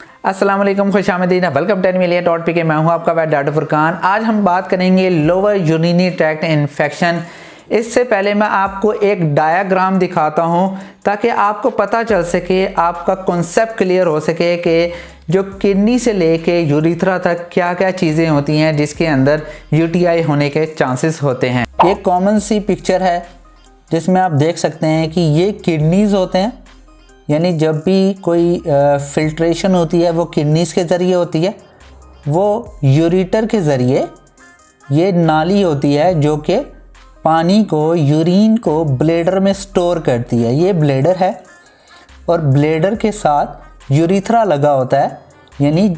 अस्सलाम वालेकुम, खुशामदीद, welcome to melia.pk। मैं हूं आपका वैद डॉक्टर फुरकान। आज हम बात करेंगे लोअर यूरिनरी ट्रैक्ट इन्फेक्शन। इससे पहले मैं आपको एक डायग्राम दिखाता हूं ताकि आपको पता चल सके, आपका कॉन्सेप्ट क्लियर हो सके कि जो किडनी से लेके यूरिथ्रा तक क्या क्या चीज़ें होती हैं जिसके अंदर यूटीआई होने के चांसेस होते हैं। ये कॉमन सी पिक्चर है जिसमें आप देख सकते हैं कि ये किडनीज़ होते हैं, यानी जब भी कोई फिल्ट्रेशन होती है वो किडनीज़ के ज़रिए होती है। वो यूरेटर के ज़रिए ये नाली होती है जो कि पानी को, यूरिन को ब्लैडर में स्टोर करती है। ये ब्लैडर है और ब्लैडर के साथ यूरिथ्रा लगा होता है, यानी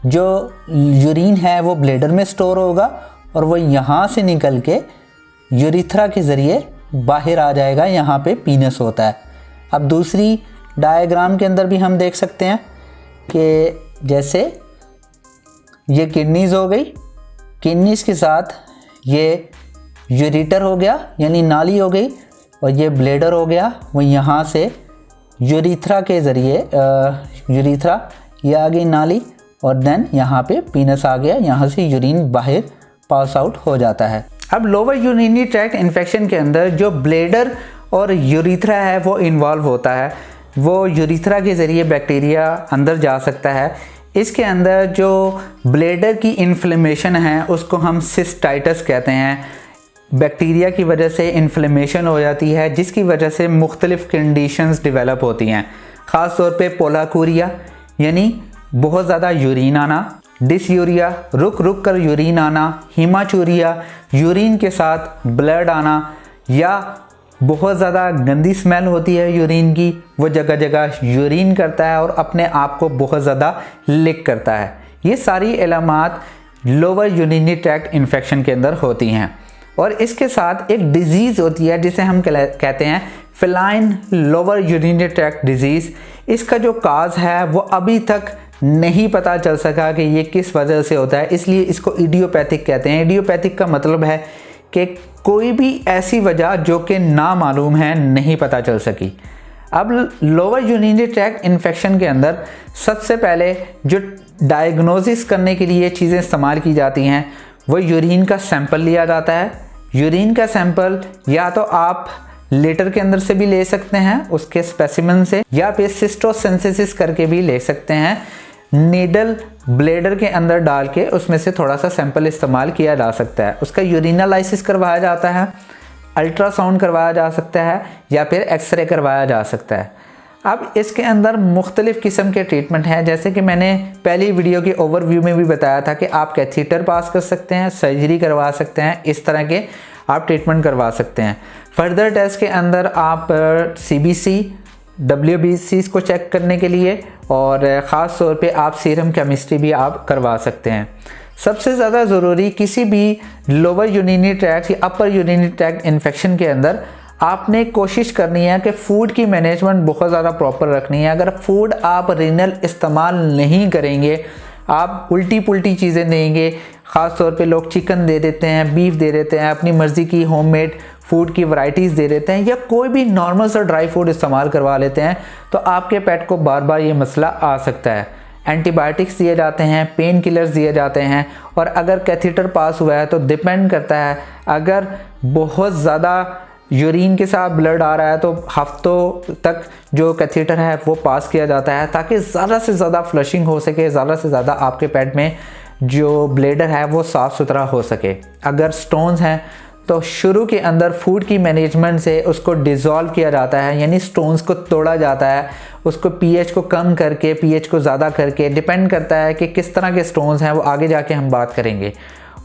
जो यूरिन है वो ब्लैडर में स्टोर होगा और वो यहाँ से निकल के यूरिथ्रा के ज़रिए बाहर आ जाएगा। यहाँ पे पीनस होता है। अब दूसरी डायग्राम के अंदर भी हम देख सकते हैं कि जैसे ये किडनीज़ हो गई, किडनीज़ के साथ ये यूरेटर हो गया यानी नाली हो गई, और ये ब्लैडर हो गया, वो यहाँ से यूरिथ्रा के ज़रिए यूरिथ्रा ये आ गई नाली, और देन यहाँ पे पीनस आ गया, यहाँ से यूरिन बाहर पास आउट हो जाता है। अब लोअर यूरिनरी ट्रैक्ट इन्फेक्शन के अंदर जो ब्लैडर और यूरिथ्रा है वो इन्वॉल्व होता है। वो यूरिथ्रा के ज़रिए बैक्टीरिया अंदर जा सकता है। इसके अंदर जो ब्लैडर की इन्फ्लेमेशन है उसको हम सिस्टाइटिस कहते हैं। बैक्टीरिया की वजह से इन्फ्लेमेशन हो जाती है जिसकी वजह से मुख्तलिफ़ कंडीशंस डेवलप होती हैं। ख़ास तौर पे पोलाकूरिया यानी बहुत ज़्यादा यूरिन आना, डिसयूरिया रुक रुक कर यूरिन आना, हीमाचूरिया यूरिन के साथ ब्लड आना, या बहुत ज़्यादा गंदी स्मेल होती है यूरिन की, वो जगह जगह यूरिन करता है और अपने आप को बहुत ज़्यादा लीक करता है। ये सारी इलामात लोअर यूरिनरी ट्रैक्ट इन्फेक्शन के अंदर होती हैं। और इसके साथ एक डिज़ीज़ होती है जिसे हम कहते हैं feline lower urinary tract disease. इसका जो काज है वो अभी तक नहीं पता चल सका कि ये किस वजह से होता है, इसलिए इसको इडियोपैथिक कहते हैं। इडियोपैथिक का मतलब है कि कोई भी ऐसी वजह जो कि ना मालूम है, नहीं पता चल सकी। अब लोअर यूरिनरी ट्रैक्ट इन्फेक्शन के अंदर सबसे पहले जो डायग्नोसिस करने के लिए चीज़ें इस्तेमाल की जाती हैं वो यूरिन का सैंपल लिया जाता है। यूरिन का सैंपल या तो आप लेटर के अंदर से भी ले सकते हैं उसके स्पेसिमेन से, या फिर सिस्टोसिंथेसिस करके भी ले सकते हैं। नीडल ब्लैडर के अंदर डाल के उसमें से थोड़ा सा सैंपल इस्तेमाल किया जा सकता है। उसका यूरिनालाइसिस करवाया जाता है, अल्ट्रासाउंड करवाया जा सकता है, या फिर एक्सरे करवाया जा सकता है। अब इसके अंदर मुख्तलिफ़ किस्म के ट्रीटमेंट हैं, जैसे कि मैंने पहली वीडियो के ओवरव्यू में भी बताया था कि आप कैथीटर पास कर सकते हैं, सर्जरी करवा सकते हैं, इस तरह के आप ट्रीटमेंट करवा सकते हैं। फर्दर टेस्ट के अंदर आप CBC WBC को चेक करने के लिए, और ख़ास तौर पे आप सीरम केमिस्ट्री भी आप करवा सकते हैं। सबसे ज़्यादा ज़रूरी किसी भी लोअर यूरिनरी ट्रैक्ट या अपर यूरिनरी ट्रैक्ट इन्फेक्शन के अंदर आपने कोशिश करनी है कि फ़ूड की मैनेजमेंट बहुत ज़्यादा प्रॉपर रखनी है। अगर फूड आप रीनल इस्तेमाल नहीं करेंगे, आप उल्टी पुल्टी चीज़ें देंगे, ख़ास तौर पे लोग चिकन दे देते हैं, बीफ दे देते हैं, अपनी मर्ज़ी की होममेड फूड की वैरायटीज़ दे देते हैं, या कोई भी नॉर्मल सा ड्राई फूड इस्तेमाल करवा लेते हैं, तो आपके पेट को बार बार ये मसला आ सकता है। एंटीबायोटिक्स दिए जाते हैं, पेन किलर्स दिए जाते हैं, और अगर कैथीटर पास हुआ है तो डिपेंड करता है, अगर बहुत ज़्यादा यूरिन के साथ ब्लड आ रहा है तो हफ्तों तक जो कैथीटर है वो पास किया जाता है ताकि ज़्यादा से ज़्यादा फ्लशिंग हो सके, ज़्यादा से ज़्यादा आपके पेट में जो ब्लैडर है वो साफ़ सुथरा हो सके। अगर स्टोन्स हैं तो शुरू के अंदर फूड की मैनेजमेंट से उसको डिज़ोल्व किया जाता है, यानी स्टोन्स को तोड़ा जाता है, उसको pH को कम करके pH को ज़्यादा करके, डिपेंड करता है कि किस तरह के स्टोन्स हैं, वो आगे जाके हम बात करेंगे।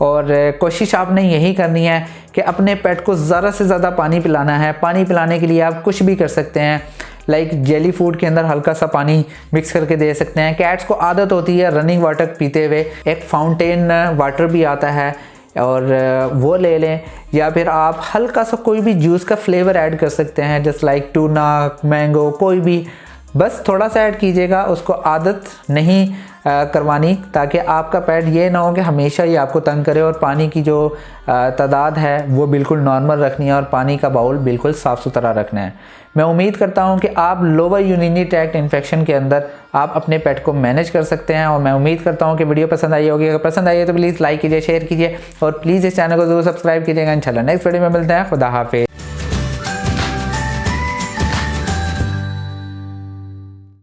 और कोशिश आपने यही करनी है कि अपने पेट को ज़्यादा से ज़्यादा पानी पिलाना है। पानी पिलाने के लिए आप कुछ भी कर सकते हैं, लाइक जेली फूड के अंदर हल्का सा पानी मिक्स करके दे सकते हैं। कैट्स को आदत होती है रनिंग वाटर पीते हुए, एक फाउंटेन वाटर भी आता है और वो ले लें, या फिर आप हल्का सा कोई भी जूस का फ्लेवर ऐड कर सकते हैं, जस्ट लाइक टूना, मैंगो, कोई भी बस थोड़ा सा ऐड कीजिएगा, उसको आदत नहीं करवानी, ताकि आपका पेट ये ना हो कि हमेशा ही आपको तंग करे। और पानी की जो तादाद है वो बिल्कुल नॉर्मल रखनी है और पानी का बाउल बिल्कुल साफ़ सुथरा रखना है। मैं उम्मीद करता हूं कि आप लोअर यूरिनरी ट्रैक्ट इन्फेक्शन के अंदर आप अपने पेट को मैनेज कर सकते हैं। और मैं उम्मीद करता हूं कि वीडियो पसंद आई होगी। अगर पसंद आई है तो प्लीज़ लाइक कीजिए, शेयर कीजिए और प्लीज़ इस चैनल को ज़रूर सब्सक्राइब कीजिएगा। इंशाल्लाह नेक्स्ट वीडियो में मिलते हैं। खुदा हाफिज़।